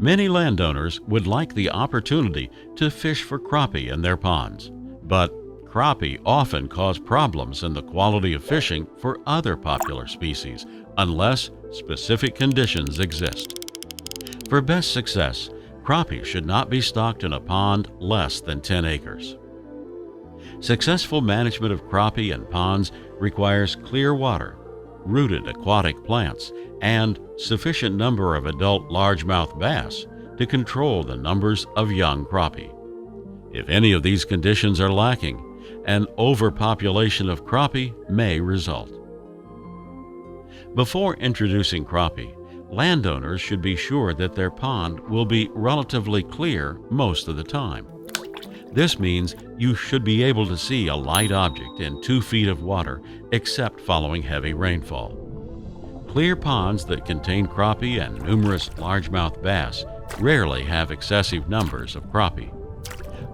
Many landowners would like the opportunity to fish for crappie in their ponds, but crappie often cause problems in the quality of fishing for other popular species unless specific conditions exist. For best success, crappie should not be stocked in a pond less than 10 acres. Successful management of crappie in ponds requires clear water, rooted aquatic plants, and sufficient number of adult largemouth bass to control the numbers of young crappie. If any of these conditions are lacking, an overpopulation of crappie may result. Before introducing crappie, landowners should be sure that their pond will be relatively clear most of the time. This means you should be able to see a light object in 2 feet of water except following heavy rainfall. Clear ponds that contain crappie and numerous largemouth bass rarely have excessive numbers of crappie.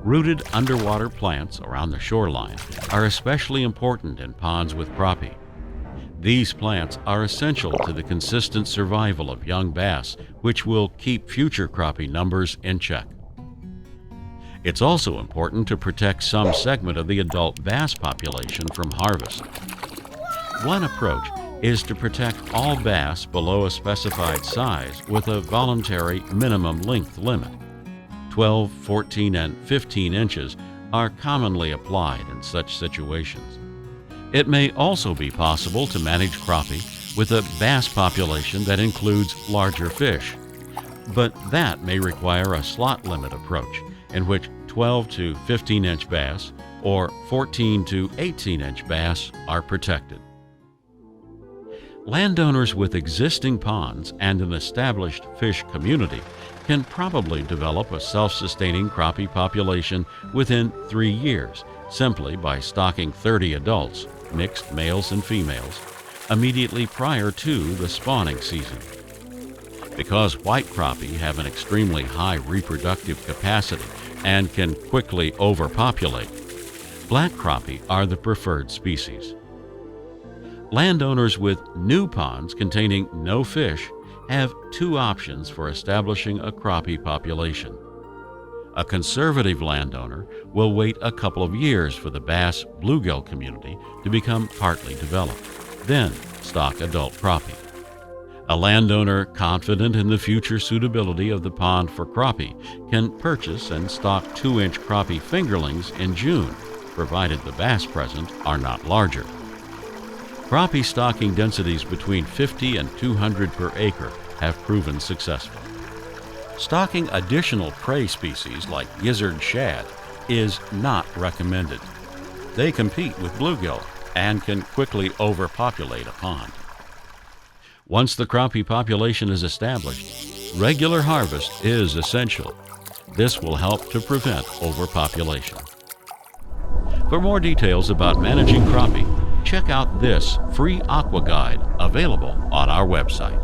Rooted underwater plants around the shoreline are especially important in ponds with crappie. These plants are essential to the consistent survival of young bass, which will keep future crappie numbers in check. It's also important to protect some segment of the adult bass population from harvest. One approach is to protect all bass below a specified size with a voluntary minimum length limit. 12, 14, and 15 inches are commonly applied in such situations. It may also be possible to manage crappie with a bass population that includes larger fish, but that may require a slot limit approach in which 12 to 15-inch bass or 14 to 18-inch bass are protected. Landowners with existing ponds and an established fish community can probably develop a self-sustaining crappie population within 3 years simply by stocking 30 adults, mixed males and females, immediately prior to the spawning season. Because white crappie have an extremely high reproductive capacity and can quickly overpopulate, black crappie are the preferred species. Landowners with new ponds containing no fish have 2 options for establishing a crappie population. A conservative landowner will wait a couple of years for the bass bluegill community to become partly developed, then stock adult crappie. A landowner confident in the future suitability of the pond for crappie can purchase and stock 2-inch crappie fingerlings in June, provided the bass present are not larger. Crappie stocking densities between 50 and 200 per acre have proven successful. Stocking additional prey species like gizzard shad is not recommended. They compete with bluegill and can quickly overpopulate a pond. Once the crappie population is established, regular harvest is essential. This will help to prevent overpopulation. For more details about managing crappie, check out this free aqua guide available on our website.